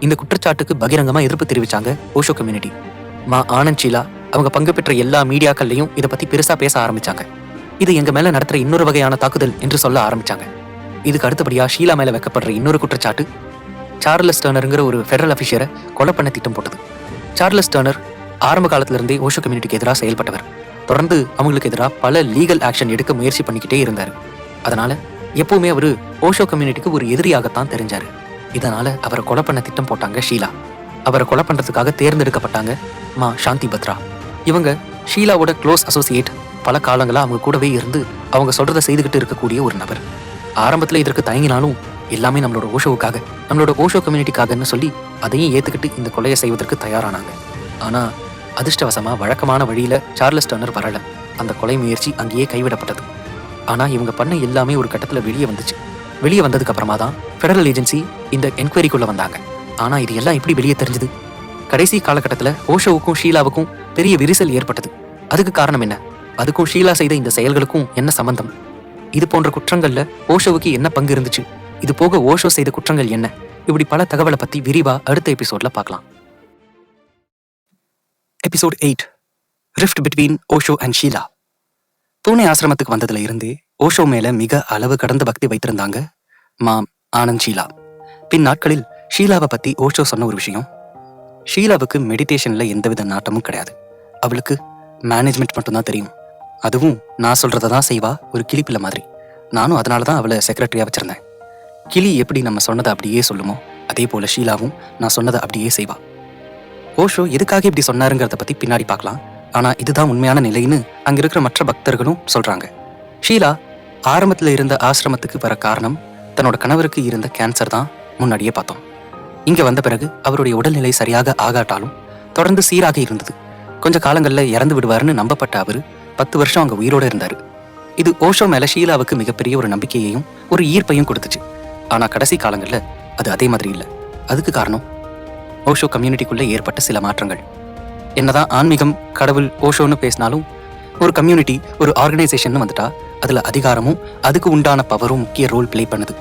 இந்த குற்றச்சாட்டுக்கு பகிரங்கமா எதிர்ப்பு தெரிவிச்சாங்க ஓஷோ கம்யூனிட்டி. ஆனந்த் ஷீலா அவங்க பங்கு பெற்ற எல்லா மீடியாக்கள்லையும் இதை பத்தி பெருசா பேச ஆரம்பிச்சாங்க. இது எங்க மேல நடத்துற இன்னொரு வகையான தாக்குதல் என்று சொல்ல ஆரம்பிச்சாங்க. இதுக்கு அடுத்தபடியா ஷீலா மேல வைக்கப்படுற இன்னொரு குற்றச்சாட்டு சார்லஸ் டர்னருங்கிற ஒரு ஃபெடரல் அபிஷியரை கொலை பண்ண திட்டம் போட்டது. சார்லஸ் டர்னர் ஆரம்ப காலத்துல இருந்தே ஓஷோ கம்யூனிட்டிக்கு எதிராக செயல்பட்டவர். தொடர்ந்து அவங்களுக்கு எதிராக பல லீகல் ஆக்ஷன் எடுக்க முயற்சி பண்ணிக்கிட்டே இருந்தாரு. அதனால எப்பவுமே அவரு ஓஷோ கம்யூனிட்டிக்கு ஒரு எதிரியாகத்தான் தெரிஞ்சாரு. இதனால அவரை கொலை பண்ண திட்டம் போட்டாங்க ஷீலா. அவரை கொலை பண்றதுக்காக தேர்ந்தெடுக்கப்பட்டாங்க சாந்தி பத்ரா. இவங்க ஷீலாவோட க்ளோஸ் அசோசியேட். பல காலங்களா அவங்க கூடவே இருந்து அவங்க சொல்றதை செய்துகிட்டு இருக்கக்கூடிய ஒரு நபர். ஆரம்பத்துல இதற்கு தயங்கினாலும் எல்லாமே நம்மளோட ஓஷோவுக்காக, நம்மளோட ஓஷோ கம்யூனிட்டிக்காகன்னு சொல்லி அதையும் ஏத்துக்கிட்டு இந்த கொலையை செய்வதற்கு தயாரானாங்க. ஆனா அதிர்ஷ்டவசமா வழக்கமான வழியில சார்லஸ் டர்னர் வரல. அந்த கொலை முயற்சி அங்கேயே கைவிடப்பட்டது. ஆனா இவங்க பண்ண எல்லாமே ஒரு கட்டத்துல வெளியே வந்துச்சு. வெளியே வந்ததுக்கு அப்புறமா தான் ஃபெடரல் ஏஜென்சி இந்த என்கொயரிக்குள்ள வந்தாங்க. ஆனா இது எல்லாம் எப்படி வெளியே தெரிஞ்சது? கடைசி காலகட்டத்துல ஓஷோவுக்கும் ஷீலாவுக்கும் பெரிய விரிசல் ஏற்பட்டது. அதுக்கு காரணம் என்ன? அதுக்கும் ஷீலா செய்த இந்த செயல்களுக்கும் என்ன சம்பந்தம்? இது போன்ற குற்றங்கள்ல ஓஷோவுக்கு என்ன பங்கு இருந்துச்சு? இது போக ஓஷோ செய்த குற்றங்கள் என்ன? இப்படி பல தகவலை பத்தி விரிவா அடுத்த எபிசோட்ல பார்க்கலாம். Episode 8, rift between Osho and Sheela. Pune ஆசிரமத்துக்கு வந்ததுல இருந்தே ஓஷோ மேல மிக அளவு கடந்த பக்தி வைத்திருந்தாங்க ஆனந்த் ஷீலா. பின் நாட்களில் ஷீலாவை பத்தி ஓஷோ சொன்ன ஒரு விஷயம், ஷீலாவுக்கு மெடிடேஷன்ல எந்தவித நாட்டமும் கிடையாது. அவளுக்கு மேனேஜ்மெண்ட் மட்டும்தான் தெரியும். அதுவும் நான் சொல்றதான் செய்வா, ஒரு கிளிப்பிள்ள மாதிரி. நானும் அதனாலதான் அவளை செக்ரட்டரியா வச்சிருந்தேன். கிளி எப்படி நம்ம சொன்னதை அப்படியே சொல்லுமோ அதே போல ஷீலாவும் நான் சொன்னதை அப்படியே செய்வா. ஓஷோ எதுக்காக இப்படி சொன்னாருங்கிறத பத்தி பின்னாடி பார்க்கலாம். ஆனா இதுதான் உண்மையான நிலைன்னு அங்க இருக்கிற மற்ற பக்தர்களும் சொல்றாங்க. ஷீலா ஆரம்பத்துல இருந்த ஆசிரமத்துக்கு வர காரணம் தன்னோட கணவருக்கு இருந்த கேன்சர் தான் முன்னாடியே பார்த்தோம். இங்க வந்த பிறகு அவருடைய உடல்நிலை சரியாக ஆகாட்டாலும் தொடர்ந்து சீராக இருந்தது. கொஞ்ச காலங்கள்ல இறந்து விடுவாருன்னு நம்பப்பட்ட அவரு 10 வருஷம் அங்க உயிரோட இருந்தாரு. இது ஓஷோ மேல ஷீலாவுக்கு மிகப்பெரிய ஒரு நம்பிக்கையையும் ஒரு ஈர்ப்பையும் கொடுத்துச்சு. ஆனா கடைசி காலங்கள்ல அது அதே மாதிரி இல்லை. அதுக்கு காரணம் ஓஷோ கம்யூனிட்டிக்குள்ள ஏற்பட்ட சில மாற்றங்கள். என்னதான் ஆன்மீகம், கடவுள், ஓஷோன்னு பேசினாலும் ஒரு கம்யூனிட்டி, ஒரு ஆர்கனைசேஷன் வந்துட்டா அதுல அதிகாரமும் அதுக்கு உண்டான பவரும் முக்கிய ரோல் பிளே பண்ணுது.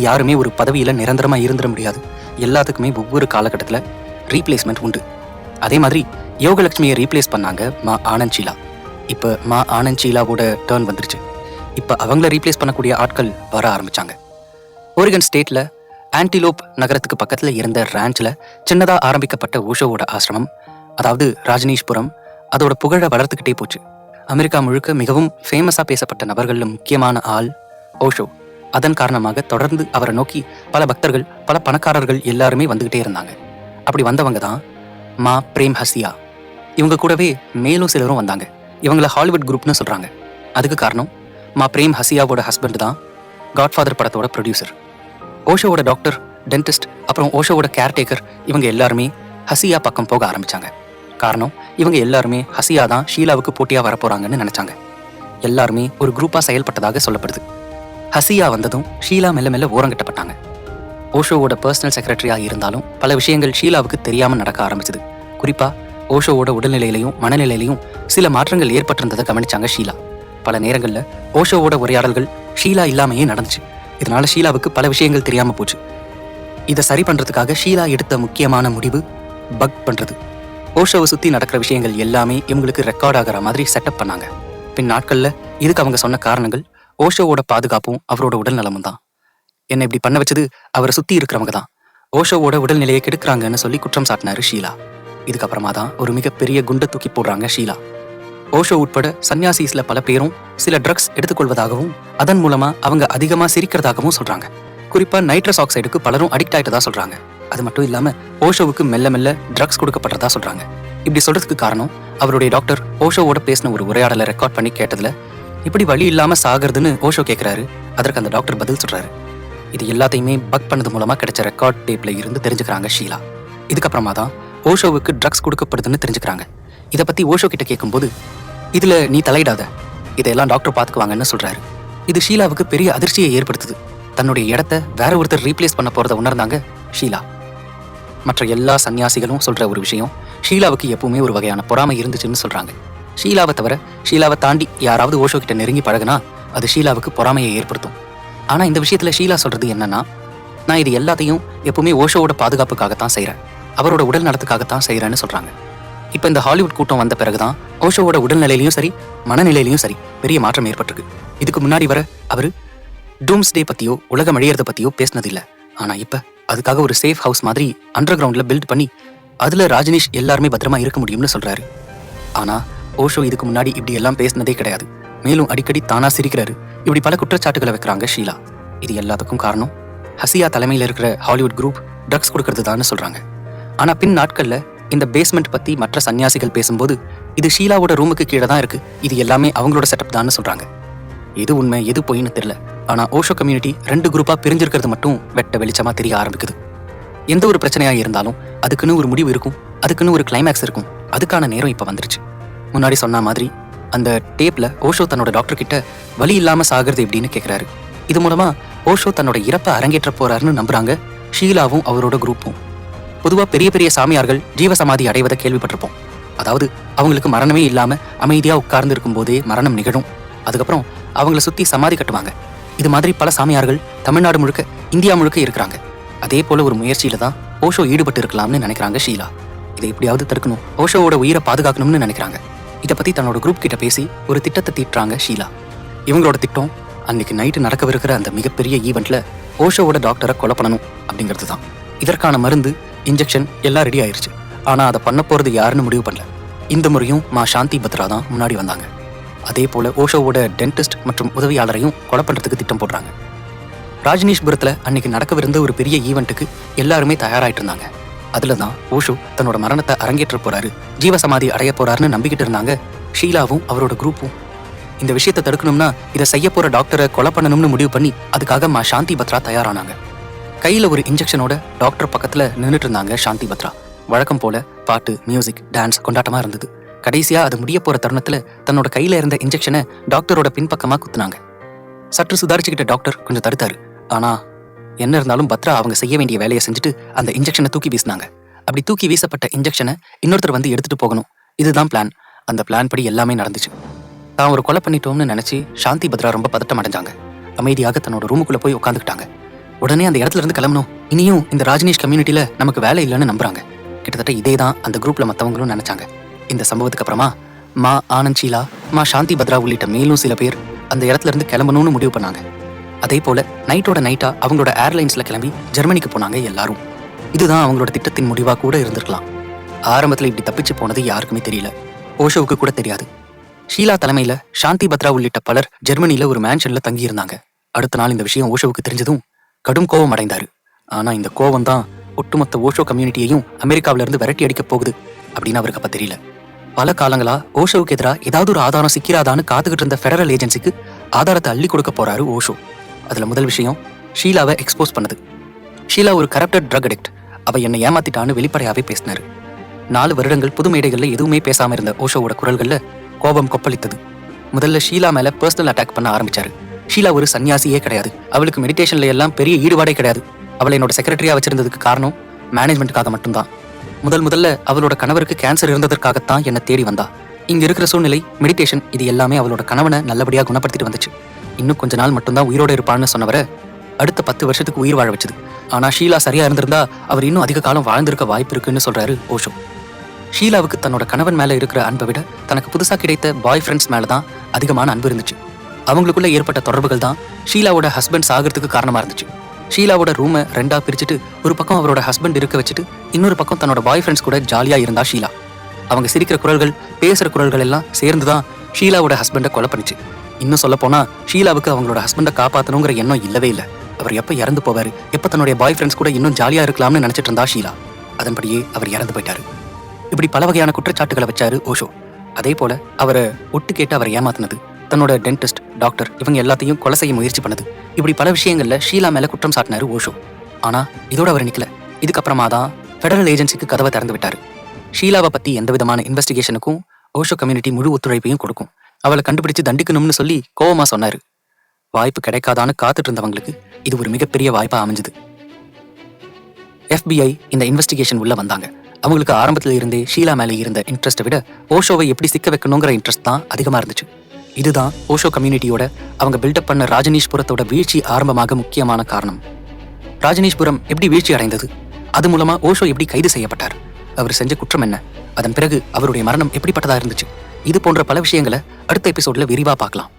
யாருமே ஒரு பதவியில நிரந்தரமா இருந்துட முடியாது. எல்லாத்துக்குமே ஒவ்வொரு காலகட்டத்துல ரீப்ளேஸ்மெண்ட் உண்டு. அதே மாதிரி யோகலட்சுமியை ரீப்ளேஸ் பண்ணாங்க ஆனந்த் ஷீலா. இப்ப ஆனந்த் ஷீலாவோட டர்ன் வந்துருச்சு. இப்ப அவங்கள ரீப்ளேஸ் பண்ணக்கூடிய ஆட்கள் வர ஆரம்பிச்சாங்க. ஓரிகன் ஸ்டேட்ல ஆன்டிலோப் நகரத்துக்கு பக்கத்துல இருந்த ரேஞ்ச்ல சின்னதா ஆரம்பிக்கப்பட்ட ஓஷோவோட ஆசிரமம், அதாவது ராஜனீஷ்புரம், அதோட புகழ வளர்த்துக்கிட்டே போச்சு. அமெரிக்கா முழுக்க மிகவும் ஃபேமஸா பேசப்பட்ட நபர்கள்ல முக்கியமான ஆள் ஓஷோ. அதன் காரணமாக தொடர்ந்து அவரை நோக்கி பல பக்தர்கள், பல பணக்காரர்கள் எல்லாருமே வந்துகிட்டே இருந்தாங்க. அப்படி வந்தவங்க தான் பிரேம் ஹசியா. இவங்க கூடவே மேலும் சிலரும் வந்தாங்க. இவங்களை ஹாலிவுட் குரூப்னு சொல்றாங்க. அதுக்கு காரணம் பிரேம் ஹசியாவோட ஹஸ்பண்ட் தான் காட்ஃபாதர் படத்தோட ப்ரொடியூசர். ஓஷோவோட டாக்டர், டென்டிஸ்ட், அப்புறம் ஓஷோவோட கேர்டேக்கர், இவங்க எல்லாருமே ஹசியா பக்கம் போக ஆரம்பிச்சாங்க. காரணம் இவங்க எல்லாருமே ஹசியா தான் ஷீலாவுக்கு போட்டியா வரப்போறாங்கன்னு நினைச்சாங்க. எல்லாருமே ஒரு குரூப்பா செயல்பட்டதாக சொல்லப்படுது. ஹசியா வந்ததும் ஷீலா மெல்ல மெல்ல ஓரங்கட்டப்பட்டாங்க. ஓஷோவோட பர்சனல் செக்ரட்டரியா இருந்தாலும் பல விஷயங்கள் ஷீலாவுக்கு தெரியாம நடக்க ஆரம்பிச்சது. குறிப்பா ஓஷோவோட உடல்நிலையிலையும் மனநிலையிலையும் சில மாற்றங்கள் ஏற்பட்டிருந்ததை கவனிச்சாங்க ஷீலா. பல நேரங்கள்ல ஓஷோவோட உரையாடல்கள் ஷீலா இல்லாமையே நடந்துச்சு. இதனால ஷீலாவுக்கு பல விஷயங்கள் தெரியாம போச்சு. இதை சரி பண்றதுக்காக ஷீலா எடுத்த முக்கியமான முடிவு பக் பண்றது. ஓஷோவை சுத்தி நடக்கிற விஷயங்கள் எல்லாமே இவங்களுக்கு ரெக்கார்ட் ஆகிற மாதிரி செட்டப் பண்ணாங்க. பின் நாட்கள்ல இதுக்கு அவங்க சொன்ன காரணங்கள் ஓஷோவோட பாதுகாப்பும் அவரோட உடல் நலமும் தான். என்ன இப்படி பண்ண வச்சது அவரை சுத்தி இருக்கிறவங்க தான். ஓஷோவோட உடல்நிலையை கெடுக்கிறாங்கன்னு சொல்லி குற்றம் சாட்டினாரு ஷீலா. இதுக்கப்புறமா தான் ஒரு மிகப்பெரிய குண்டை தூக்கி போடுறாங்க ஷீலா. ஓஷோ உட்பட சன்னியாசிஸ்ல பல பேரும் சில ட்ரக்ஸ் எடுத்துக்கொள்வதாகவும் அதன் மூலமா அவங்க அதிகமா சிரிக்கிறதாகவும் சொல்றாங்க. குறிப்பா நைட்ரஸ் ஆக்சைடுக்கு பலரும் அடிக்ட் ஆயிட்டதா சொல்றாங்க. அது மட்டும் இல்லாம ஓஷோவுக்கு மெல்ல மெல்ல ட்ரக்ஸ் கொடுக்கப்படுறதா சொல்றாங்க. இப்படி சொல்றதுக்கு காரணம் அவருடைய டாக்டர் ஓஷோவோட பேசின ஒரு உரையாடலை ரெக்கார்ட் பண்ணி கேட்டதுல இப்படி வழி இல்லாம சாகிறதுன்னு ஓஷோ கேட்கிறாரு. அதற்கு அந்த டாக்டர் பதில் சொல்றாரு. இது எல்லாத்தையுமே பக் பண்ணது மூலமா கிடைச்ச ரெக்கார்ட் டேப்ல இருந்து தெரிஞ்சுக்கிறாங்க ஷீலா. இதுக்கப்புறமா தான் ஓஷோவுக்கு ட்ரக்ஸ் கொடுக்கப்படுதுன்னு தெரிஞ்சுக்கிறாங்க. இதை பத்தி ஓஷோ கிட்ட கேட்கும்போது இதுல நீ தலையிடாத, இதையெல்லாம் டாக்டர் பாத்துக்குவாங்கன்னு சொல்றாரு. இது ஷீலாவுக்கு பெரிய அதிர்ச்சியை ஏற்படுத்துது. தன்னுடைய இடத்தை வேற ஒருத்தர் ரீப்ளேஸ் பண்ண போறதை உணர்ந்தாங்க ஷீலா. மற்ற எல்லா சன்னியாசிகளும் சொல்ற ஒரு விஷயம், ஷீலாவுக்கு எப்பவுமே ஒரு வகையான பொறாமை இருந்துச்சுன்னு சொல்றாங்க. ஷீலாவை தவிர ஷீலாவை தாண்டி யாராவது ஓஷோ கிட்ட நெருங்கி பழகுனா அது ஷீலாவுக்கு பொறாமையை ஏற்படுத்தும். ஆனா இந்த விஷயத்துல ஷீலா சொல்றது என்னன்னா, நான் இது எல்லாத்தையும் எப்பவுமே ஓஷோவோட பாதுகாப்புக்காகத்தான் செய்கிறேன், அவரோட உடல் நலத்துக்காகத்தான் செய்கிறேன்னு சொல்கிறாங்க. இப்போ இந்த ஹாலிவுட் கூட்டம் வந்த பிறகுதான் ஓஷோவோட உடல்நிலையிலையும் சரி மனநிலையிலையும் சரி பெரிய மாற்றம் ஏற்பட்டிருக்கு. இதுக்கு முன்னாடி வர அவர் டூம்ஸ்டே பற்றியோ உலகம் அழியறதை பற்றியோ பேசினதில்லை. ஆனால் இப்போ அதுக்காக ஒரு சேஃப் ஹவுஸ் மாதிரி அண்டர் கிரவுண்டில் பில்ட் பண்ணி அதில் ராஜ்னீஷ் எல்லாருமே பத்திரமா இருக்க முடியும்னு சொல்கிறாரு. ஆனால் ஓஷோ இதுக்கு முன்னாடி இப்படி எல்லாம் பேசினதே கிடையாது. மேலும் அடிக்கடி தானா சிரிக்கிறாரு. இப்படி பல குற்றச்சாட்டுகளை வைக்கிறாங்க ஷீலா. இது எல்லாத்துக்கும் காரணம் ஹசியா தலைமையில் இருக்கிற ஹாலிவுட் குரூப் ட்ரக்ஸ் கொடுக்கறது தான் சொல்றாங்க. ஆனா பின் நாட்கள்ல இந்த பேஸ்மெண்ட் பத்தி மற்ற சன்னியாசிகள் பேசும்போது இது ஷீலாவோட ரூமுக்கு கீழே தான் இருக்கு, இது எல்லாமே அவங்களோட செட்டப் தான் சொல்றாங்க. எது உண்மை எது பொய்ன்னு தெரியல. ஆனா ஓஷோ கம்யூனிட்டி 2 குரூப்பா பிரிஞ்சிருக்கிறது மட்டும் வெட்ட வெளிச்சமா தெரிய ஆரம்பிக்குது. எந்த ஒரு பிரச்சனையா இருந்தாலும் அதுக்குன்னு ஒரு முடிவு இருக்கும், அதுக்குன்னு ஒரு கிளைமேக்ஸ் இருக்கும். அதுக்கான நேரம் இப்ப வந்துருச்சு. முன்னாடி சொன்ன மாதிரி அந்த டேப்ல ஓஷோ தன்னோட டாக்டர் கிட்ட வலி இல்லாம சாகிறது எப்படின்னு கேட்கிறாரு. இது மூலமா ஓஷோ தன்னோட இறப்பை அரங்கேற்ற போறாருன்னு நம்புறாங்க ஷீலாவும் அவரோட குரூப்பும். பொதுவா பெரிய பெரிய சாமியார்கள் ஜீவசமாதி அடைவதை கேள்விப்பட்டிருப்போம். அதாவது அவங்களுக்கு மரணமே இல்லாம அமைதியா உட்கார்ந்து இருக்கும் போதே மரணம் நிகழும். அதுக்கப்புறம் அவங்கள சுத்தி சமாதி கட்டுவாங்க. இது மாதிரி பல சாமியார்கள் தமிழ்நாடு முழுக்க இந்தியா முழுக்க இருக்கிறாங்க. அதே போல ஒரு முயற்சியில தான் ஓஷோ ஈடுபட்டு இருக்கலாம்னு நினைக்கிறாங்க ஷீலா. இதை எப்படியாவது தடுக்கணும், ஓஷோவோட உயிரை பாதுகாக்கணும்னு நினைக்கிறாங்க. இதை பத்தி தன்னோட குரூப் கிட்ட பேசி ஒரு திட்டத்தை தீட்டுறாங்க ஷீலா. இவங்களோட திட்டம் அன்னைக்கு நைட்டு நடக்கவிருக்கிற அந்த மிகப்பெரிய ஈவெண்ட்ல ஓஷோவோட டாக்டரை கொலை பண்ணணும் அப்படிங்கிறது தான். இதற்கான மருந்து இன்ஜெக்ஷன் எல்லாம் ரெடி ஆயிருச்சு. ஆனா அதை பண்ண போறது யாருன்னு முடிவு பண்ணல. இந்த முறையும் மா சாந்தி பத்ரா தான் முன்னாடி வந்தாங்க. அதே போல ஓஷோவோட டென்டிஸ்ட் மற்றும் உதவியாளரையும் கொலை பண்றதுக்கு திட்டம் போடுறாங்க. ராஜ்னீஷ்புரத்துல அன்னைக்கு நடக்கவிருந்த ஒரு பெரிய ஈவெண்ட்டுக்கு எல்லாருமே தயாராயிட்டு இருந்தாங்க. அதுலதான் ஓஷோ தன்னோட மரணத்தை அரங்கேற்ற போறாரு, ஜீவசமாதி அடைய போறாருன்னு நம்பிக்கிட்டு இருந்தாங்க ஷீலாவும் அவரோட குரூப்பும். இந்த விஷயத்தை தடுக்கணும்னா இதை செய்ய போற டாக்டரை கொலை பண்ணணும்னு முடிவு பண்ணி அதுக்காக மா சாந்தி பத்ரா தயாரானாங்க. கையில ஒரு இன்ஜெக்ஷனோட டாக்டர் பக்கத்துல நின்றுட்டு இருந்தாங்க சாந்தி பத்ரா. வழக்கம் போல பாட்டு, மியூசிக், டான்ஸ் கொண்டாட்டமா இருந்தது. கடைசியா அது முடிய போற தருணத்துல தன்னோட கையில இருந்த இன்ஜெக்ஷனை டாக்டரோட பின்பக்கமா குத்துனாங்க. சற்று சுதாரிச்சுக்கிட்ட டாக்டர் கொஞ்சம் தடுத்தாரு. ஆனா என்ன இருந்தாலும் பத்ரா அவங்க செய்ய வேண்டிய வேலையை செஞ்சுட்டு அந்த இன்ஜெக்ஷனை தூக்கி வீசினாங்க. அப்படி தூக்கி வீசப்பட்ட இன்ஜெக்ஷனை இன்னொருத்தர் வந்து எடுத்துட்டு போகணும், இதுதான் பிளான். அந்த பிளான் படி எல்லாமே நடந்துச்சு. தான் ஒரு கொலை பண்ணிட்டோம்னு நினைச்சு சாந்தி பத்ரா ரொம்ப பதட்டம் அடைஞ்சாங்க. அமைதியாக தன்னோட ரூமுக்குள்ள போய் உட்காந்துக்கிட்டாங்க. உடனே அந்த இடத்துல இருந்து கிளம்பணும், இனியும் இந்த ராஜ்னீஷ் கம்யூனிட்டியில நமக்கு வேலை இல்லைன்னு நம்புறாங்க. கிட்டத்தட்ட இதே தான் அந்த குரூப்ல மற்றவங்களும் நினைச்சாங்க. இந்த சம்பவத்துக்கு அப்புறமா மா ஆனந்த் ஷீலா, மா சாந்தி பத்ரா உள்ளிட்ட மேலும் சில பேர் அந்த இடத்துல இருந்து கிளம்பணும்னு முடிவு பண்ணாங்க. அதே போல நைட்டோட நைட்டா அவங்களோட ஏர்லைன்ஸ்ல கிளம்பி ஜெர்மனிக்கு போனாங்க எல்லாரும். இதுதான் அவங்களோட திட்டத்தின் முடிவா கூட இருந்திருக்கலாம். ஆரம்பத்துல இப்படி தப்பிச்சு போனது யாருக்குமே தெரியல, ஓஷோவுக்கு கூட தெரியாது. ஷீலா தலைமையில சாந்தி பத்ரா உள்ளிட்ட பலர் ஜெர்மனில ஒரு மேன்ஷன்ல தங்கி இருந்தாங்க. அடுத்த நாள் இந்த விஷயம் ஓஷோவுக்கு தெரிஞ்சதும் கடும் கோபம் அடைந்தாரு. ஆனா இந்த கோபம் தான் ஒட்டுமொத்த ஓஷோ கம்யூனிட்டியையும் அமெரிக்காவில இருந்து விரட்டி அடிக்க போகுது அப்படின்னு அவருக்கு அப்ப தெரியல. பல காலங்களா ஓஷோவுக்கு எதிராக ஏதாவது ஒரு ஆதாரம் சிக்கிறாதான்னு காத்துக்கிட்டு இருந்த ஃபெடரல் ஏஜென்சிக்கு ஆதாரத்தை அள்ளி கொடுக்க போறாரு ஓஷோ. அதுல முதல் விஷயம் ஷீலாவை எக்ஸ்போஸ் பண்ணது. ஷீலா ஒரு கரப்டட் ட்ரக் அடிக்ட், அவ என்னை ஏமாத்திட்டான்னு வெளிப்படையாவே பேசினாரு. 4 வருடங்கள் புது மேடைகள்ல எதுவுமே பேசாம இருந்த ஓஷோவோட குரல்கள்ல கோபம் கொப்பளித்தது. முதல்ல ஷீலா மேல பர்சனல் அட்டாக் பண்ண ஆரம்பிச்சாரு. ஷீலா ஒரு சன்னியாசியே கிடையாது, அவளுக்கு மெடிடேஷன்ல எல்லாம் பெரிய ஈடுபாடே கிடையாது. அவளை என்னோட செக்ரட்டரியா வச்சிருந்ததுக்கு காரணம் மேனேஜ்மெண்ட்டுக்காக மட்டும்தான். முதல்ல அவளோட கணவருக்கு கேன்சர் இருந்ததற்காகத்தான் என்னை தேடி வந்தா. இங்க இருக்கிற சூழ்நிலை, மெடிடேஷன், இது எல்லாமே அவளோட கணவனை நல்லபடியா குணப்படுத்திட்டு வந்துச்சு. இன்னும் கொஞ்ச நாள் மட்டும்தான் உயிரோட இருப்பான்னு சொன்னவரை அடுத்த 10 வருஷத்துக்கு உயிர் வாழ வச்சுது. ஆனா ஷீலா சரியா இருந்திருந்தா அவர் இன்னும் அதிக காலம் வாழ்ந்திருக்க வாய்ப்பு இருக்குன்னு சொல்றாரு ஓஷோ. ஷீலாவுக்கு தன்னோட கணவன் மேல இருக்கிற அன்பை விட தனக்கு புதுசா கிடைத்த பாய் ஃப்ரெண்ட்ஸ் மேலதான் அதிகமான அன்பு இருந்துச்சு. அவங்களுக்குள்ள ஏற்பட்ட தொடர்புகள் தான் ஷீலாவோட ஹஸ்பண்ட் சாகிறதுக்கு காரணமா இருந்துச்சு. ஷீலாவோட ரூமை 2ஆ பிரிச்சுட்டு ஒரு பக்கம் அவரோட ஹஸ்பண்ட் இருக்க வச்சுட்டு இன்னொரு பக்கம் தன்னோட பாய் ஃப்ரெண்ட்ஸ் கூட ஜாலியா இருந்தா ஷீலா. அவங்க சிரிக்கிற குரல்கள், பேசுற குரல்கள் எல்லாம் சேர்ந்துதான் ஷீலாவோட ஹஸ்பண்டை கொலை பண்ணிச்சு. இன்னும் சொல்ல போனா ஷீலாவுக்கு அவங்களோட ஹஸ்பண்டை காப்பாற்றணுங்கிற எண்ணம் இல்லவே இல்லை. அவர் எப்ப இறந்து போவாரு, எப்ப தன்னுடைய பாய் ஃப்ரெண்ட்ஸ் கூட இன்னும் ஜாலியா இருக்கலாம்னு நினைச்சிட்டு இருந்தா ஷீலா. அதன்படியே அவர் இறந்து போயிட்டாரு. இப்படி பல வகையான குற்றச்சாட்டுகளை வச்சாரு ஓஷோ. அதே போல அவரை ஒட்டு கேட்டு அவரை ஏமாத்தினது, தன்னோட டென்டிஸ்ட், டாக்டர் இவங்க எல்லாத்தையும் கொலை செய்ய முயற்சி பண்ணது, இப்படி பல விஷயங்கள்ல ஷீலா மேல குற்றம் சாட்டினாரு ஓஷோ. ஆனா இதோட அவர் நிக்கல. இதுக்கப்புறமா தான் ஃபெடரல் ஏஜென்சிக்கு கதவை திறந்து விட்டாரு. ஷீலாவை பத்தி எந்த விதமான இன்வெஸ்டிகேஷனுக்கும் ஓஷோ கம்யூனிட்டி முழு ஒத்துழைப்பையும் கொடுக்கும், அவளை கண்டுபிடிச்சு தண்டிக்கணும்னு சொல்லி கோவமா சொன்னாரு. வாய்ப்பு கிடைக்காதான்னு காத்துட்டு இருந்தவங்களுக்கு இது ஒரு மிகப்பெரிய வாய்ப்பா அமைஞ்சது. FBI இந்த இன்வெஸ்டிகேஷன் உள்ள வந்தாங்க. அவங்களுக்கு ஆரம்பத்துல இருந்தே ஷீலா மேல இருந்த இன்ட்ரெஸ்ட்டை விட ஓஷோவை எப்படி சிக்க வைக்கணுங்கிற இன்ட்ரெஸ்ட் தான் அதிகமா இருந்துச்சு. இதுதான் ஓஷோ கம்யூனிட்டியோட அவங்க பில்டப் பண்ண ராஜ்னீஷ்புரத்தோட வீழ்ச்சி ஆரம்பமாக முக்கியமான காரணம். ராஜனீஷ்புரம் எப்படி வீழ்ச்சி அடைந்தது, அது மூலமா ஓஷோ எப்படி கைது செய்யப்பட்டார், அவர் செஞ்ச குற்றம் என்ன, அதன் பிறகு அவருடைய மரணம் எப்படிப்பட்டதா இருந்துச்சு, இது போன்ற பல விஷயங்களை அடுத்த எபிசோட்ல விரிவா பார்க்கலாம்.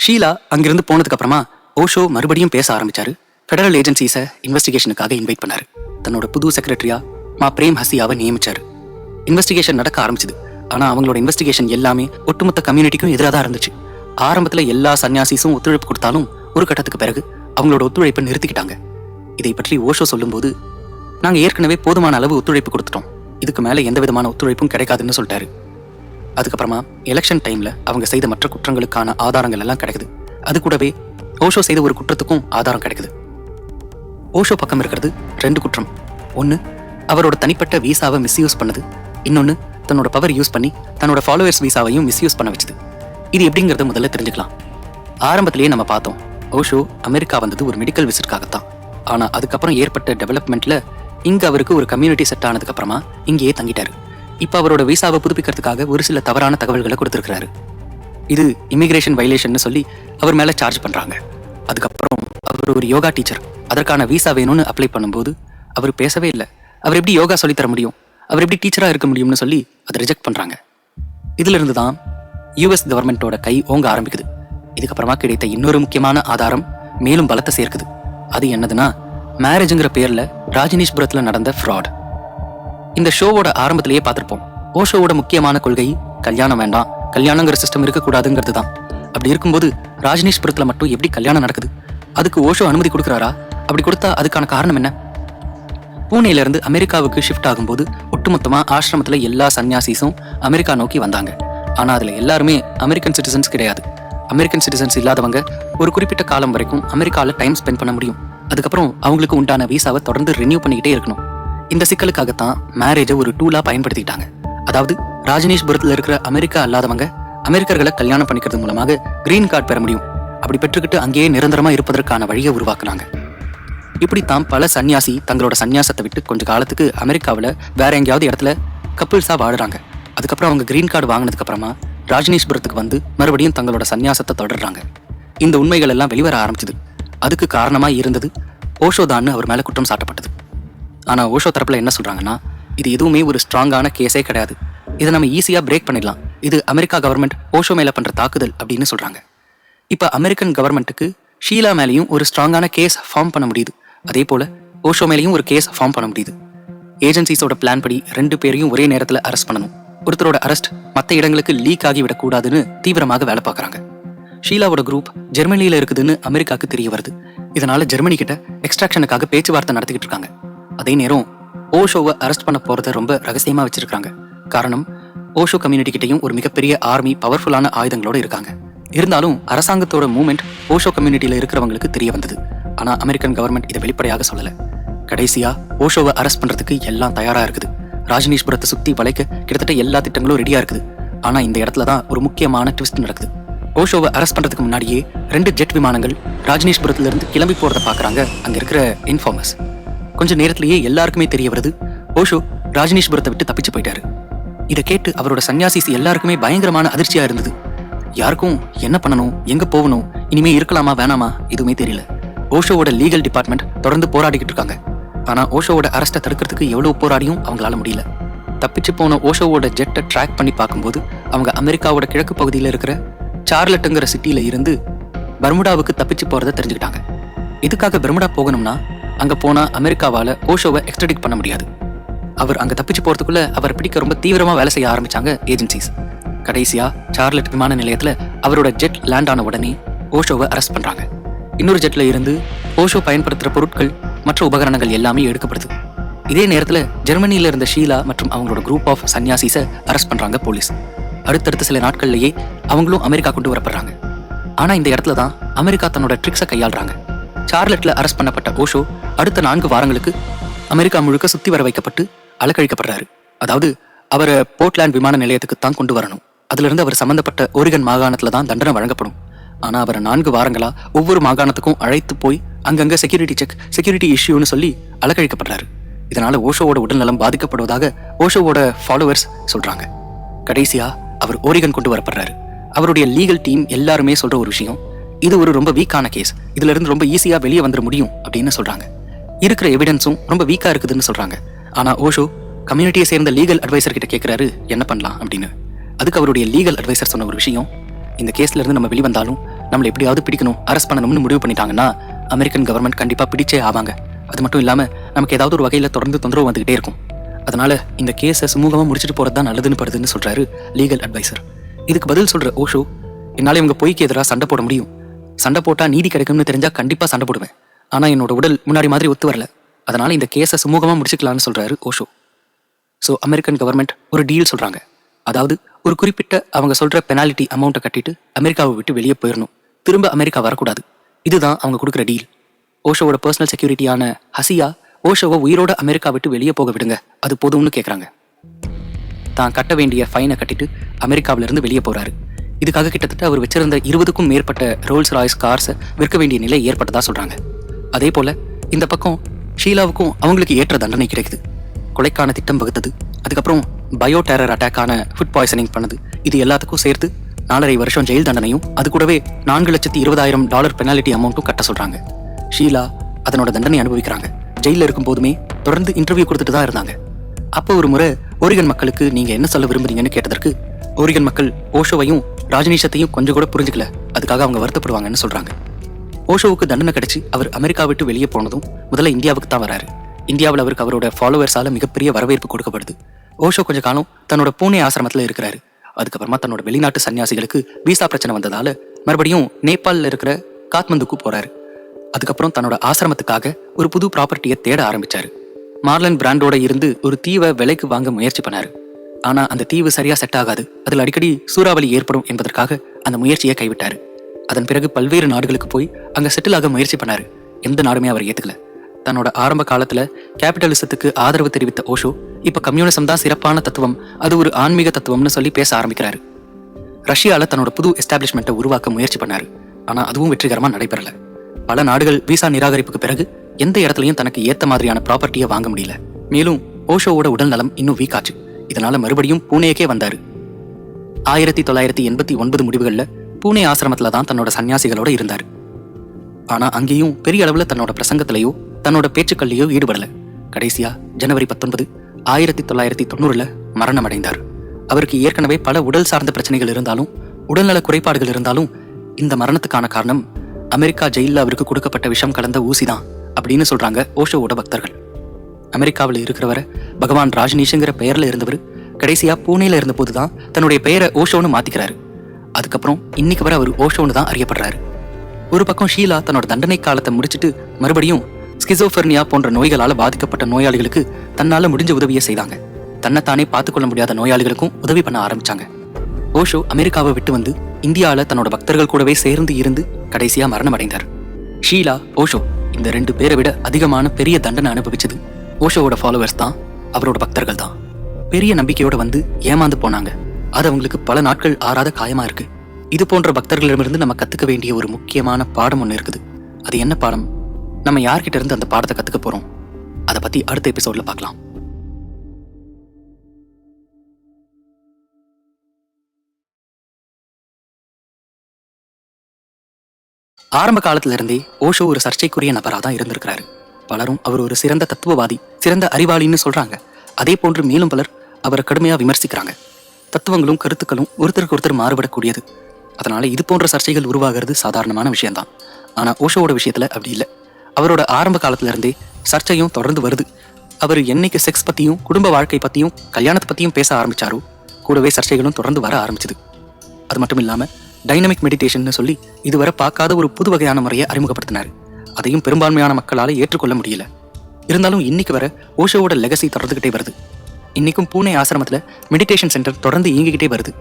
ஷீலா அங்கிருந்து போனதுக்கு அப்புறமா ஓஷோ மறுபடியும் பேச ஆரம்பிச்சாரு. ஃபெடரல் ஏஜென்சிஸை இன்வெஸ்டிகேஷனுக்காக இன்வைட் பண்ணாரு. தன்னோட புது செக்ரட்டரியா பிரேம் ஹசியாவை நியமிச்சாரு. இன்வெஸ்டிகேஷன் நடக்க ஆரம்பிச்சது. ஆனா அவங்களோட இன்வெஸ்டிகேஷன் எல்லாமே ஒட்டுமொத்த கம்யூனிட்டிக்கும் எதிராக தான் இருந்துச்சு. ஆரம்பத்துல எல்லா சன்னியாசிஸும் ஒத்துழைப்பு கொடுத்தாலும் ஒரு கட்டத்துக்கு பிறகு அவங்களோட ஒத்துழைப்பை நிறுத்திக்கிட்டாங்க. இதை பற்றி ஓஷோ சொல்லும்போது, நாங்க ஏற்கனவே போதுமான அளவு ஒத்துழைப்பு கொடுத்துட்டோம், இதுக்கு மேல எந்த விதமான ஒத்துழைப்பும் கிடைக்காதுன்னு சொல்லிட்டாரு. அதுக்கப்புறமா எலெக்ஷன் டைம்ல அவங்க செய்த மற்ற குற்றங்களுக்கான ஆதாரங்கள் எல்லாம் கிடைக்குது. அது கூடவே ஓஷோ செய்த ஒரு குற்றத்துக்கும் ஆதாரம் கிடைக்குது. ஓஷோ பக்கம் இருக்கிறது 2 குற்றம். ஒன்னு, அவரோட தனிப்பட்ட வீசாவை மிஸ்யூஸ் பண்ணது. இன்னொன்னு, தன்னோட பவர் யூஸ் பண்ணி தன்னோட ஃபாலோவர்ஸ் வீசாவையும் மிஸ்யூஸ் பண்ண வச்சுது. இது எப்படிங்கிறத முதல்ல தெரிஞ்சுக்கலாம். ஆரம்பத்திலேயே நம்ம பார்த்தோம், ஓஷோ அமெரிக்கா வந்தது ஒரு மெடிக்கல் விசிட்காகத்தான். ஆனா அதுக்கப்புறம் ஏற்பட்ட டெவலப்மெண்ட்ல இங்க அவருக்கு ஒரு கம்யூனிட்டி செட் ஆனதுக்கு அப்புறமா இங்கேயே தங்கிட்டாரு. இப்ப அவரோட வீசாவை புதுப்பிக்கிறதுக்காக ஒரு சில தவறான தகவல்களை கொடுத்திருக்கிறாரு. இது இமிகிரேஷன் வயலேஷன் சொல்லி அவர் மேல சார்ஜ் பண்றாங்க. அதுக்கப்புறம் அவர் ஒரு யோகா டீச்சர், அதற்கான வீசா வேணும்னு அப்ளை பண்ணும்போது அவர் பேசவே இல்லை. அவர் எப்படி யோகா சொல்லித்தர முடியும், அவர் எப்படி டீச்சரா இருக்க முடியும்னு சொல்லி அதை ரிஜெக்ட் பண்றாங்க. இதுல இருந்து தான் யூஎஸ் கவர்மெண்டோட கை ஓங்க ஆரம்பிக்குது. இதுக்கப்புறமா கிடைத்த இன்னொரு முக்கியமான ஆதாரம் மேலும் பலத்தை சேர்க்குது. அது என்னதுன்னா, மேரேஜ்ங்கிற பேர்ல ராஜனீஷ்புரத்துல நடந்த ஃப்ராட். இந்த ஷோவோட ஆரம்பத்திலேயே பார்த்திருப்போம். ஓஷோவோட முக்கியமான கொள்கை கல்யாணம் வேண்டாம், கல்யாணங்கிற சிஸ்டம் இருக்கக்கூடாதுங்கிறது தான். அப்படி இருக்கும்போது ராஜனீஷ்புரத்துல மட்டும் எப்படி கல்யாணம் நடக்குது, அதுக்கு ஓஷோ அனுமதி கொடுக்குறாரா? அப்படி கொடுத்தா அதுக்கான காரணம் என்ன? பூனேல இருந்து அமெரிக்காவுக்கு ஷிஃப்ட் ஆகும்போது ஒட்டுமொத்தமா ஆசிரமத்துல எல்லா சன்னியாசிஸும் அமெரிக்கா நோக்கி வந்தாங்க. ஆனா அதுல எல்லாருமே அமெரிக்கன் சிட்டிசன்ஸ் கிடையாது. அமெரிக்கன் சிட்டிசன்ஸ் இல்லாதவங்க ஒரு குறிப்பிட்ட காலம் வரைக்கும் அமெரிக்கால டைம் ஸ்பெண்ட் பண்ண முடியும். அதுக்கப்புறம் அவங்களுக்கு உண்டான வீசாவை தொடர்ந்து ரினியூ பண்ணிக்கிட்டே இருக்கணும். இந்த சிக்கலுக்காகத்தான் மேரேஜை ஒரு டூலா பயன்படுத்திக்கிட்டாங்க. அதாவது ராஜனீஷ்புரத்துல இருக்கிற அமெரிக்கா அல்லாதவங்க அமெரிக்கர்களை கல்யாணம் பண்ணிக்கிறது மூலமாக கிரீன் கார்டு பெற முடியும். அப்படி பெற்றுக்கிட்டு அங்கேயே நிரந்தரமா இருப்பதற்கான வழியை உருவாக்குனாங்க. இப்படித்தான் பல சன்னியாசி தங்களோட சன்னியாசத்தை விட்டு கொஞ்ச காலத்துக்கு அமெரிக்காவில் வேற எங்கேயாவது இடத்துல கப்பிள்ஸா வாழுறாங்க. அதுக்கப்புறம் அவங்க கிரீன் கார்டு வாங்கினதுக்கு அப்புறமா ராஜனீஷ்புரத்துக்கு வந்து மறுபடியும் தங்களோட சன்னியாசத்தை தொடர்றாங்க. இந்த உண்மைகள் எல்லாம் வெளிவர ஆரம்பிச்சது. அதுக்கு காரணமா இருந்தது ஓஷோ தான் அவர் மேல குற்றம் சாட்டப்பட்டது. ஆனா ஓஷோ தரப்புல என்ன சொல்றாங்கன்னா, இது எதுவுமே ஒரு ஸ்ட்ராங்கான கேஸே கிடையாது, இதை நம்ம ஈஸியா பிரேக் பண்ணிடலாம், இது அமெரிக்கா கவர்மெண்ட் ஓஷோ மேல பண்ற தாக்குதல் அப்படின்னு சொல்றாங்க. இப்ப அமெரிக்கன் கவர்மெண்ட்டுக்கு ஷீலா மேலேயும் ஒரு ஸ்ட்ராங்கான கேஸ் ஃபார்ம் பண்ண முடியுது. அதே போல ஓஷோ மேலேயும் ஒரு கேஸ் ஃபார்ம் பண்ண முடியுது. ஏஜென்சிஸோட பிளான் படி 2 பேரையும் ஒரே நேரத்தில் அரெஸ்ட் பண்ணணும். ஒருத்தரோட அரெஸ்ட் மற்ற இடங்களுக்கு லீக் ஆகி விடக்கூடாதுன்னு தீவிரமாக வேலை பார்க்குறாங்க. ஷீலாவோட குரூப் ஜெர்மனியில இருக்குதுன்னு அமெரிக்காவுக்கு தெரிய வருது. இதனால ஜெர்மனி கிட்ட எக்ஸ்ட்ராக்ஷனுக்காக பேச்சுவார்த்தை நடத்திக்கிட்டு இருக்காங்க. அதே நேரம் ஓஷோவை அரெஸ்ட் பண்ண போறதை ரொம்ப ரகசியமா வச்சிருக்காங்க. காரணம், ஓஷோ கம்யூனிட்டி கிட்டையும் ஒரு மிகப்பெரிய ஆர்மி பவர்ஃபுல்லான ஆயுதங்களோட இருக்காங்க. இருந்தாலும் அரசாங்கத்தோட மூவ்மெண்ட் ஓஷோ கம்யூனிட்டியில இருக்கிறவங்களுக்கு தெரிய வந்தது. ஆனா அமெரிக்கன் கவர்மெண்ட் இதை வெளிப்படையாக சொல்லல. கடைசியா ஓஷோவை அரெஸ்ட் பண்றதுக்கு எல்லாம் தயாரா இருக்குது. ராஜனீஷ்புரத்தை சுத்தி வளைக்க கிட்டத்தட்ட எல்லா திட்டங்களும் ரெடியா இருக்குது. ஆனா இந்த இடத்துல தான் ஒரு முக்கியமான ட்விஸ்ட் நடக்குது. ஓஷோவை அரெஸ்ட் பண்றதுக்கு முன்னாடியே 2 ஜெட் விமானங்கள் ராஜனீஷ்புரத்துல இருந்து கிளம்பி போறத பாக்குறாங்க அங்க இருக்கிற இன்ஃபார்மர்ஸ். கொஞ்ச நேரத்திலேயே எல்லாருக்குமே தெரிய வருது, ஓஷோ ராஜனீஷ்புரத்தை விட்டு தப்பிச்சு போயிட்டாரு. இதை கேட்டு அவரோட சன்னியாசிஸ் எல்லாருக்குமே பயங்கரமான அதிர்ச்சியா இருந்தது. யாருக்கும் என்ன பண்ணணும், எங்க போகணும், இனிமே இருக்கலாமா வேணாமா எதுவுமே தெரியல. ஓஷோவோட லீகல் டிபார்ட்மெண்ட் தொடர்ந்து போராடிக்கிட்டு இருக்காங்க. ஆனா ஓஷோவோட அரெஸ்ட்டை தடுக்கிறதுக்கு எவ்வளவு போராடியும் அவங்களால முடியல. தப்பிச்சு போன ஓஷோவோட ஜெட்டை ட்ராக் பண்ணி பார்க்கும்போது அவங்க அமெரிக்காவோட கிழக்கு பகுதியில் இருக்கிற சார்லட்டுங்கிற சிட்டியில இருந்து பர்முடாவுக்கு தப்பிச்சு போறதை தெரிஞ்சுக்கிட்டாங்க. இதுக்காக பர்முடா போகணும்னா அங்க போனா அமெரிக்காவால ஓஷோவை எக்ஸ்ட்ரடிட் பண்ண முடியாது. அவர் அங்க தப்பிச்சு போறதுக்குள்ள அவர் பிடிக்க ரொம்ப தீவிரமா வேலை செய்ய ஆரம்பிச்சாங்க ஏஜென்சிஸ். கடைசியா சார்லட் விமான நிலையத்துல அவரோட ஜெட் லேண்ட் ஆன உடனே ஓஷோவை அரெஸ்ட் பண்றாங்க. இன்னொரு ஜெட்ல இருந்து ஓஷோ பயன்படுத்துற பொருட்கள் மற்ற உபகரணங்கள் எல்லாமே எடுக்கப்படுது. இதே நேரத்துல ஜெர்மனியில இருந்த ஷீலா மற்றும் அவங்களோட குரூப் ஆஃப் சன்னியாசிஸை அரெஸ்ட் பண்றாங்க போலீஸ். அடுத்தடுத்த சில நாட்கள்லயே அவங்களும் அமெரிக்கா கொண்டு வரப்படுறாங்க. ஆனா இந்த இடத்துல தான் அமெரிக்கா தன்னோட ட்ரிக்ஸை கையாளுறாங்க. சார்லட்ல அரெஸ்ட் பண்ணப்பட்ட ஓஷோ அடுத்த 4 வாரங்களுக்கு அமெரிக்கா முழுக்க சுத்தி வர வைக்கப்பட்டு அலக்கழிக்கப்படுறாரு. அதாவது அவரை போர்ட்லாண்ட் விமான நிலையத்துக்கு தான் கொண்டு வரணும். அதுல இருந்து அவர் சம்பந்தப்பட்ட ஓரிகன் மாகாணத்துல தான் தண்டனை வழங்கப்படும். ஆனா அவர் 4 வாரங்களா ஒவ்வொரு மாகாணத்துக்கும் அழைத்து போய் அங்கங்க செக்யூரிட்டி செக், செக்யூரிட்டி இஷ்யூன்னு சொல்லி அலக்கழிக்கப்படுறாரு. இதனால ஓஷோவோட உடல்நலம் பாதிக்கப்படுவதாக ஓஷோவோட ஃபாலோவர்ஸ் சொல்றாங்க. கடைசியா அவர் ஓரிகன் கொண்டு வரப்படுறாரு. அவருடைய லீகல் டீம் எல்லாருமே சொல்ற ஒரு விஷயம், இது ஒரு ரொம்ப வீக்கான கேஸ், இதுல இருந்து ரொம்ப ஈஸியா வெளியே வந்துட முடியும் அப்படின்னு சொல்றாங்க. இருக்கிற எவிடன்ஸும் ரொம்ப வீக்கா இருக்குதுன்னு சொல்றாங்க. ஆனா ஓஷோ கம்யூனிட்டியை சேர்ந்த லீகல் அட்வைசர் கிட்ட கேட்கிறாரு என்ன பண்ணலாம் அப்படின்னு. அதுக்கு அவருடைய லீகல் அட்வைசர் சொன்ன ஒரு விஷயம், இந்த கேஸ்ல இருந்து நம்ம வெளிவந்தாலும் நம்மளை எப்படியாவது பிடிக்கணும், அரெஸ்ட் பண்ணணும்னு முடிவு பண்ணிட்டாங்கன்னா அமெரிக்கன் கவர்மெண்ட் கண்டிப்பா பிடிச்சே ஆவாங்க. அது மட்டும் இல்லாம நமக்கு ஏதாவது ஒரு வகையில தொடர்ந்து தொந்தரவு வந்துகிட்டே இருக்கும். அதனால இந்த கேஸை சுமூகமா முடிச்சுட்டு போறது தான் நல்லதுன்னு படுதுன்னு சொல்றாரு லீகல் அட்வைசர். இதுக்கு பதில் சொல்ற ஓஷோ, என்னால இவங்க பொய்க்கு எதிராக சண்டை போட முடியும், சண்டை போட்டா நீதி கிடைக்கும்னு தெரிஞ்சா கண்டிப்பா சண்டை போடுவேன், ஆனா என்னோட உடல் முன்னாடி மாதிரி ஒத்து வரல, அதனால இந்த கேஸை சுமூகமா முடிச்சுக்கலாம்னு சொல்றாரு ஓஷோ. ஸோ அமெரிக்கன் கவர்மெண்ட் ஒரு டீல் சொல்றாங்க. அதாவது ஒரு குறிப்பிட்ட அவங்க சொல்ற பெனால்டி அமௌண்ட்டை கட்டிட்டு அமெரிக்காவை விட்டு வெளியே போயிடணும், திரும்ப அமெரிக்கா வரக்கூடாது. இதுதான் அவங்க கொடுக்குற டீல். ஓஷோவோட பர்சனல் செக்யூரிட்டியான ஹசியா ஓஷோவை உயிரோட அமெரிக்கா விட்டு வெளியே போக விடுங்க, அது போதும்னு கேட்குறாங்க. தான் கட்ட வேண்டிய ஃபைனை கட்டிட்டு அமெரிக்காவிலிருந்து வெளியே போறாரு. இதுக்காக கிட்டத்தட்ட அவர் வச்சிருந்த 20க்கும் மேற்பட்ட ரோல்ஸ் ராய்ஸ் கார்ஸை விற்க வேண்டிய நிலை ஏற்பட்டதா சொல்றாங்க. அதே போல இந்த பக்கம் ஷீலாவுக்கும் அவங்களுக்கு ஏற்ற தண்டனை கிடைக்குது. கொலைக்கான திட்டம் வகுத்தது, அதுக்கப்புறம் பயோ டெரர் அட்டாக்கான ஃபுட் பாய்சனிங் பண்ணது, இது எல்லாத்துக்கும் சேர்த்து 4.5 வருஷம் ஜெயில் தண்டனையும் அது கூடவே $4,20,000 பெனாலிட்டி அமௌண்ட்டும் கட்ட சொல்றாங்க. ஷீலா அதனோட தண்டனை அனுபவிக்கிறாங்க. ஜெயிலில் இருக்கும் போதுமே தொடர்ந்து இன்டர்வியூ கொடுத்துட்டு தான் இருந்தாங்க. அப்போ ஒரு முறை ஓரிகன் மக்களுக்கு நீங்க என்ன சொல்ல விரும்புறீங்கன்னு கேட்டதற்கு ஓரிகன் மக்கள் ஓஷோவையும் ராஜ்னீஷத்தையும் கொஞ்சம் கூட புரிஞ்சுக்கல, அதுக்காக அவங்க வருத்தப்படுவாங்கன்னு சொல்றாங்க. ஓஷோவுக்கு தண்டனை கிடைச்சி அவர் அமெரிக்கா விட்டு வெளியே போனதும் முதல்ல இந்தியாவுக்கு தான் வராரு. இந்தியாவில் அவருக்கு அவரோட ஃபாலோவர்ஸால மிகப்பெரிய வரவேற்பு கொடுக்கப்படுது. ஓஷோ கொஞ்ச காலம் தன்னோட பூனே ஆசிரமத்தில் இருக்கிறாரு. அதுக்கப்புறமா தன்னோட வெளிநாட்டு சன்னியாசிகளுக்கு விசா பிரச்சனை வந்ததால மறுபடியும் நேபாளில் இருக்கிற காத்மண்டுக்கு போறாரு. அதுக்கப்புறம் தன்னோட ஆசிரமத்துக்காக ஒரு புது ப்ராப்பர்ட்டியை தேட ஆரம்பிச்சாரு. மார்லன் பிராண்டோட இருந்து ஒரு தீவை விலைக்கு வாங்க முயற்சி பண்ணாரு. ஆனா அந்த தீவு சரியா செட் ஆகாது, அதில் அடிக்கடி சூறாவளி ஏற்படும் என்பதற்காக அந்த முயற்சியை கைவிட்டாரு. அதன் பிறகு பல்வேறு நாடுகளுக்கு போய் அங்க செட்டில் ஆக முயற்சி பண்ணாரு. எந்த நாடுமே அவர் ஏத்துக்கல. தன்னோட ஆரம்ப காலத்துல கேபிட்டலிசத்துக்கு ஆதரவு தெரிவித்த ஓஷோ இப்ப கம்யூனிசம் தான் சிறப்பான தத்துவம், அது ஒரு ஆன்மீக தத்துவம்னு சொல்லி பேச ஆரம்பிக்கிறாரு. ரஷ்யால தன்னோட புது எஸ்டாப்ளிஷ்மெண்ட்டை உருவாக்க முயற்சி பண்ணாரு. ஆனா அதுவும் வெற்றிகரமா நடைபெறல. பல நாடுகள் விசா நிராகரிப்புக்கு பிறகு எந்த இடத்துலயும் தனக்கு ஏத்த மாதிரியான ப்ராப்பர்ட்டியை வாங்க முடியல. மேலும் ஓஷோவோட உடல் நலம் இன்னும் வீக் ஆச்சு. இதனால மறுபடியும் பூனேக்கே வந்தாரு. 1989 முடிவுகள்ல பூனே ஆசிரமத்துல தான் தன்னோட சன்னியாசிகளோட இருந்தாரு. ஆனா அங்கேயும் பெரிய அளவுல தன்னோட பிரசங்கத்திலேயோ தன்னோட பேச்சுக்கள்லையோ ஈடுபடல. கடைசியா ஜனவரி 19, 1990 மரணம் அடைந்தார். அவருக்கு ஏற்கனவே பல உடல் சார்ந்த பிரச்சனைகள் இருந்தாலும் உடல்நல குறைபாடுகள் இருந்தாலும் இந்த மரணத்துக்கான காரணம் அமெரிக்கா ஜெயிலில் அவருக்கு கொடுக்கப்பட்ட விஷம் கலந்த ஊசிதான் அப்படின்னு சொல்றாங்க ஓஷோவோட பக்தர்கள். அமெரிக்காவில் இருக்கிறவரை பகவான் ராஜ்னீஷுங்கிற பெயர்ல இருந்தவர் கடைசியா பூனேல இருந்த போதுதான் தன்னுடைய பெயரை ஓஷோன்னு மாத்திக்கிறாரு. அதுக்கப்புறம் இன்னைக்கு வரை அவர் ஓஷோன்னு தான் அறியப்படுறாரு. ஒரு பக்கம் ஷீலா தன்னோட தண்டனை காலத்தை முடிச்சுட்டு மறுபடியும் ஸ்கிசோஃபெர்னியா போன்ற நோய்களால பாதிக்கப்பட்ட நோயாளிகளுக்கு தன்னால முடிஞ்ச உதவியை செய்தாங்க. தன்னைத்தானே பார்த்துக்கொள்ள முடியாத நோயாளிகளுக்கும் உதவி பண்ண ஆரம்பிச்சாங்க. ஓஷோ அமெரிக்காவை விட்டு வந்து இந்தியாவில தன்னோட பக்தர்கள் கூடவே சேர்ந்து இருந்து கடைசியா மரணம் அடைந்தார். ஷீலா, ஓஷோ இந்த 2 பேரை விட அதிகமான பெரிய தண்டனை அனுபவிச்சது ஓஷோவோட ஃபாலோவர்ஸ் தான், அவரோட பக்தர்கள் தான். பெரிய நம்பிக்கையோட வந்து ஏமாந்து போனாங்க. அது அவங்களுக்கு பல நாட்கள் ஆறாத காயமா இருக்கு. இது போன்ற பக்தர்களிடமிருந்து நம்ம கத்துக்க வேண்டிய ஒரு முக்கியமான பாடம் ஒன்று இருக்குது. அது என்ன பாடம்? நம்ம யார்கிட்ட இருந்து அந்த பாடத்தை கத்துக்க போறோம்? அதை பத்தி அடுத்த எபிசோட்ல பார்க்கலாம். ஆரம்ப காலத்துல இருந்தே ஓஷோ ஒரு சர்ச்சைக்குரிய நபரா தான் இருந்திருக்கிறாரு. பலரும் அவர் ஒரு சிறந்த தத்துவவாதி, சிறந்த அறிவாளின்னு சொல்றாங்க. அதே போன்று மேலும் பலர் அவரை கடுமையா விமர்சிக்கிறாங்க. தத்துவங்களும் கருத்துக்களும் ஒருத்தருக்கு ஒருத்தர் மாறுபடக்கூடியது. அதனால இது போன்ற சர்ச்சைகள் உருவாகிறது சாதாரணமான விஷயம்தான். ஆனா ஓஷோவோட விஷயத்துல அப்படி இல்லை. அவரோட ஆரம்ப காலத்துல இருந்தே சர்ச்சையும் தொடர்ந்து வருது. அவர் என்னைக்கு செக்ஸ் பத்தியும் குடும்ப வாழ்க்கை பத்தியும் கல்யாணத்தை பத்தியும் பேச ஆரம்பிச்சாரோ கூடவே சர்ச்சைகளும் தொடர்ந்து வர ஆரம்பிச்சது. அது மட்டும் இல்லாம டைனமிக் மெடிடேஷன் சொல்லி இதுவரை பார்க்காத ஒரு புது வகையான முறையை அறிமுகப்படுத்தினார். அதையும் பெரும்பான்மையான மக்களால ஏற்றுக்கொள்ள முடியல. இருந்தாலும் இன்னைக்கு வர ஓஷோவோட லெகசி தொடர்ந்துகிட்டே வருது. இன்னைக்கும் பூனே ஆசிரமத்துல மெடிடேஷன் சென்டர் தொடர்ந்து இயங்கிக்கிட்டே வருது.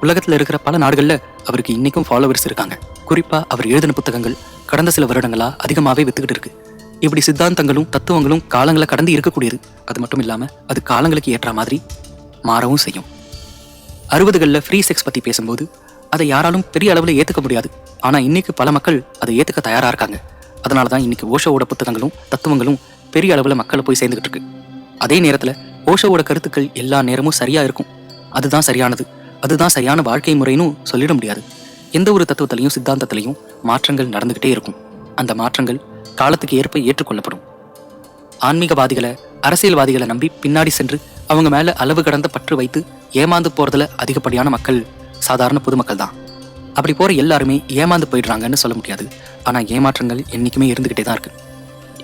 உலகத்துல இருக்கிற பல நாடுகள்ல அவருக்கு இன்னைக்கும் ஃபாலோவர்ஸ் இருக்காங்க. குறிப்பா அவர் எழுதின புத்தகங்கள் கடந்த சில வருடங்களா அதிகமாவே வித்துக்கிட்டு இருக்கு. இப்படி சித்தாந்தங்களும் தத்துவங்களும் காலங்களை கடந்து இருக்கக்கூடியது. அது மட்டும் இல்லாம அது காலங்களுக்கு ஏற்ற மாதிரி மாறவும் செய்யும். 60களில் ஃப்ரீ செக்ஸ் பத்தி பேசும்போது அதை யாராலும் பெரிய அளவில் ஏத்துக்க முடியாது. ஆனா இன்னைக்கு பல மக்கள் அதை ஏத்துக்க தயாரா இருக்காங்க. அதனாலதான் இன்னைக்கு ஓஷோவோட புத்தகங்களும் தத்துவங்களும் பெரிய அளவுல மக்களை போய் சேர்ந்துகிட்டு இருக்கு. அதே நேரத்துல ஓஷோவோட கருத்துக்கள் எல்லா நேரமும் சரியா இருக்கும், அதுதான் சரியானது, அதுதான் சரியான வாழ்க்கை முறைன்னு சொல்லிட முடியாது. எந்த ஒரு தத்துவத்திலையும் சித்தாந்தத்திலையும் மாற்றங்கள் நடந்துகிட்டே இருக்கும். அந்த மாற்றங்கள் காலத்துக்கு ஏற்ப ஏற்றுக்கொள்ளப்படும். ஆன்மீகவாதிகளை, அரசியல்வாதிகளை நம்பி பின்னாடி சென்று அவங்க மேல அளவு கடந்த பற்று வைத்து ஏமாந்து போறதுல அதிகப்படியான மக்கள் சாதாரண பொதுமக்கள் தான். அப்படி போற எல்லாருமே ஏமாந்து போயிடுறாங்கன்னு சொல்ல முடியாது. ஆனா ஏமாற்றங்கள் என்னைக்குமே இருந்துகிட்டே தான் இருக்கு.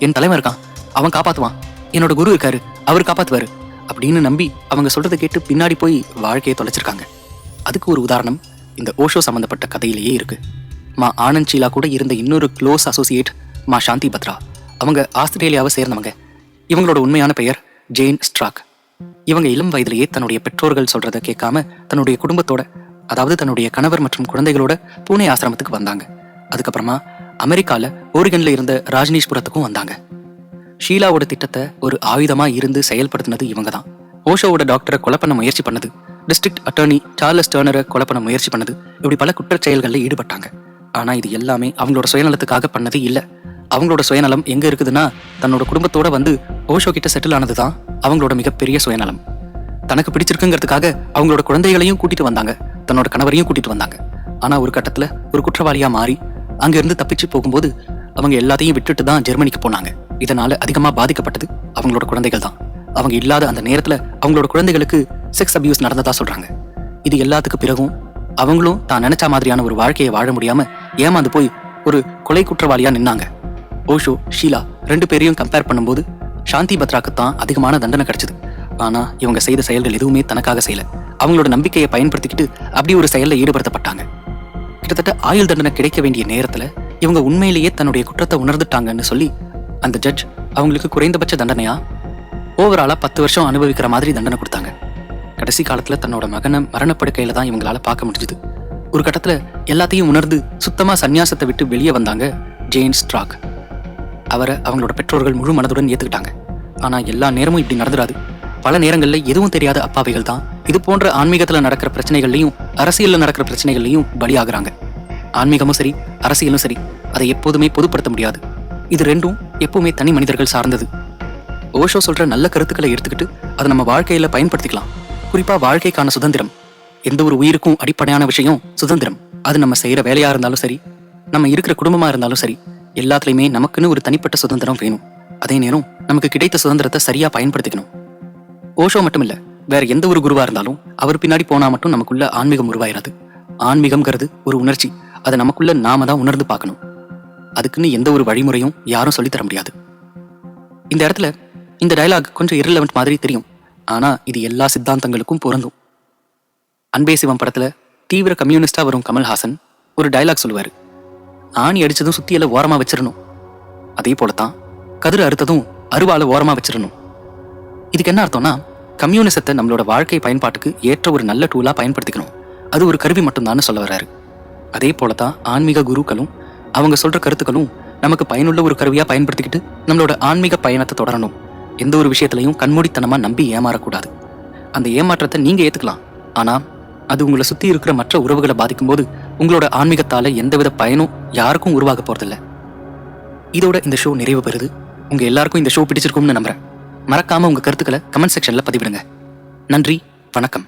என் தலைவன் இருக்கான், அவன் காப்பாத்துவான், என்னோட குரு இருக்காரு, அவர் காப்பாத்துவாரு அப்படின்னு நம்பி அவங்க சொல்றதை கேட்டு பின்னாடி போய் வாழ்க்கையை தொலைச்சிருக்காங்க. அதுக்கு ஒரு உதாரணம் இந்த ஓஷோ சம்பந்தப்பட்ட கதையிலேயே இருக்கு. மா ஆனந்த் ஷீலா கூட இருந்த இன்னொரு க்ளோஸ் அசோசியேட் மா சாந்தி பத்ரா. அவங்க ஆஸ்திரேலியாவை சேர்ந்தவங்க. இவங்களோட உண்மையான பெயர் ஜேன் ஸ்ட்ராக். இவங்க இளம் வயதிலேயே தன்னுடைய பெற்றோர்கள் சொல்றதை கேட்காம தன்னுடைய குடும்பத்தோட, அதாவது தன்னுடைய கணவர் மற்றும் குழந்தைகளோட பூனே ஆசிரமத்துக்கு வந்தாங்க. அதுக்கப்புறமா அமெரிக்கால ஓரிகன்ல இருந்த ராஜ்னீஷ்புரத்துக்கும் வந்தாங்க. ஷீலாவோட திட்டத்தை ஒரு ஆயுதமா இருந்து செயல்படுத்தினது இவங்க தான். ஓஷோவோட டாக்டரை கொலை பண்ண முயற்சி பண்ணது, டிஸ்ட்ரிக்ட் அட்டர்னி சார்லஸ் டர்னரை கொலை பண்ண முயற்சி பண்ணது, இப்படி பல குற்றச் செயல்களில் ஈடுபட்டாங்க. ஆனா இது எல்லாமே அவங்களோட சுயநலத்துக்காக பண்ணது இல்ல. அவங்களோட சுயநலம் எங்க இருக்குதுன்னா, தன்னோட குடும்பத்தோட வந்து ஓஷோ கிட்ட செட்டில் ஆனதுதான் அவங்களோட மிகப்பெரிய சுயநலம். தனக்கு பிடிச்சிருக்குங்கிறதுக்காக அவங்களோட குழந்தைகளையும் கூட்டிட்டு வந்தாங்க, தன்னோட கணவரையும் கூட்டிட்டு வந்தாங்க. ஆனா ஒரு கட்டத்துல ஒரு குற்றவாளியா மாறி அங்க இருந்து தப்பிச்சு போகும்போது அவங்க எல்லாத்தையும் விட்டுட்டு தான் ஜெர்மனிக்கு போனாங்க. இதனால அதிகமா பாதிக்கப்பட்டது அவங்களோட குழந்தைகள் தான். அவங்க இல்லாத அந்த நேரத்துல அவங்களோட குழந்தைகளுக்கு செக்ஸ் அபியூஸ் நடந்ததா சொல்றாங்க. இது எல்லாத்துக்கு பிறகும் அவங்களும் தான் நினைச்ச மாதிரியான ஒரு வாழ்க்கையை வாழ முடியாம ஏமாந்து போய் ஒரு கொலை குற்றவாளியா நின்னாங்க. ஓஷோ, ஷீலா ரெண்டு பேரையும் கம்பேர் பண்ணும்போது சாந்தி பத்ராக்கு தான் அதிகமான தண்டனை கிடைச்சது. ஆனா இவங்க செய்த செயல்கள் எதுவுமே தனக்காக செய்யல. அவங்களோட நம்பிக்கையை பயன்படுத்திக்கிட்டு அப்படி ஒரு செயல்ல ஈடுபடுத்தப்பட்டாங்க. கிட்டத்தட்ட ஆயுள் தண்டனை கிடைக்க வேண்டிய நேரத்துல இவங்க உண்மையிலேயே தன்னுடைய குற்றத்தை உணர்ந்துட்டாங்கன்னு சொல்லி அந்த ஜட்ஜ் அவங்களுக்கு குறைந்தபட்ச தண்டனையா ஓவராலா 10 வருஷம் அனுபவிக்கிற மாதிரி தண்டனை கொடுத்தாங்க. கடைசி காலத்துல தன்னோட மகனை மரணப்படுக்கையில தான் இவங்களால பார்க்க முடிஞ்சது. ஒரு கட்டத்துல எல்லாத்தையும் உணர்ந்து சுத்தமா சன்னியாசத்தை விட்டு வெளியே வந்தாங்க ஜேன் ஸ்ட்ராக். அவரை அவங்களோட பெற்றோர்கள் முழு மனதுடன் ஏத்துக்கிட்டாங்க. ஆனா எல்லா நேரமும் இப்படி நடந்துடாது. பல நேரங்கள்ல எதுவும் தெரியாத அப்பாவிகள் தான் இது போன்ற ஆன்மீகத்துல நடக்கிற பிரச்சனைகள்லையும் அரசியல்ல நடக்கிற பிரச்சனைகள்லையும் பலியாகிறாங்க. ஆன்மீகமும் சரி, அரசியலும் சரி, அதை எப்போதுமே பொதுப்படுத்த முடியாது. இது ரெண்டும் எப்பவுமே தனி மனிதர்கள் சார்ந்தது. ஓஷோ சொல்ற நல்ல கருத்துக்களை எடுத்துக்கிட்டு அதை நம்ம வாழ்க்கையில பயன்படுத்திக்கலாம். குறிப்பா வாழ்க்கைக்கான சுதந்திரம். எந்த ஒரு உயிருக்கும் அடிப்படையான விஷயம் சுதந்திரம். அது நம்ம செய்யற வேலையா இருந்தாலும் சரி, நம்ம இருக்கிற குடும்பமா இருந்தாலும் சரி, எல்லாத்துலயுமே நமக்குன்னு ஒரு தனிப்பட்ட சுதந்திரம் வேணும். அதே நேரம் நமக்கு கிடைத்த சுதந்திரத்தை சரியா பயன்படுத்திக்கணும். ஓஷோ மட்டும் இல்ல, வேற எந்த ஒரு குருவா இருந்தாலும் அவர் பின்னாடி போனா மட்டும் நமக்குள்ள ஆன்மீகம் உருவாயிராது. ஆன்மீகம்ங்கிறது ஒரு உணர்ச்சி. அதை நமக்குள்ள நாம தான் உணர்ந்து பார்க்கணும். அதுக்குன்னு எந்த ஒரு வழிமுறையும் யாரும் சொல்லித்தர முடியாது. இந்த இடத்துல இந்த டயலாக் கொஞ்சம் irrelevant மாதிரி தெரியும். ஆனா இது எல்லா சித்தாந்தங்களுக்கும் பொருந்தும். அன்பே சிவம் படத்துல தீவிர கம்யூனிஸ்டா வரும் கமல்ஹாசன் ஒரு டயலாக் சொல்லுவாரு, ஆணி அடிச்சதும் சுத்தியில ஓரமா வச்சிடணும், அதே போலத்தான் கதிர் அறுத்ததும் அருவால ஓரமா வச்சிடணும். இதுக்கு என்ன அர்த்தம்னா, கம்யூனிசத்தை நம்மளோட வாழ்க்கை பயன்பாட்டுக்கு ஏற்ற ஒரு நல்ல டூலா பயன்படுத்திக்கணும். அது ஒரு கருவி மட்டும்தான் சொல்ல வர்றாரு. அதே போலத்தான் ஆன்மீக குருக்களும் அவங்க சொல்ற கருத்துக்களும் நமக்கு பயனுள்ள ஒரு கருவியா பயன்படுத்திக்கிட்டு நம்மளோட ஆன்மீக பயணத்தை தொடரணும். எந்த ஒரு விஷயத்திலையும் கண்மூடித்தனமா நம்பி ஏமாறக்கூடாது. அந்த ஏமாற்றத்தை நீங்க ஏத்துக்கலாம். ஆனா அது உங்களை சுத்தி இருக்கிற மற்ற உறவுகளை பாதிக்கும் போது உங்களோட ஆன்மீகத்தால எந்தவித பயனும் யாருக்கும் உருவாக போறதில்ல. இதோட இந்த ஷோ நிறைவு பெறுது. உங்க எல்லாருக்கும் இந்த ஷோ பிடிச்சிருக்கும்னு நம்புறேன். மறக்காம உங்க கருத்துக்களை கமெண்ட் செக்ஷன்ல பதிவிடுங்க. நன்றி, வணக்கம்.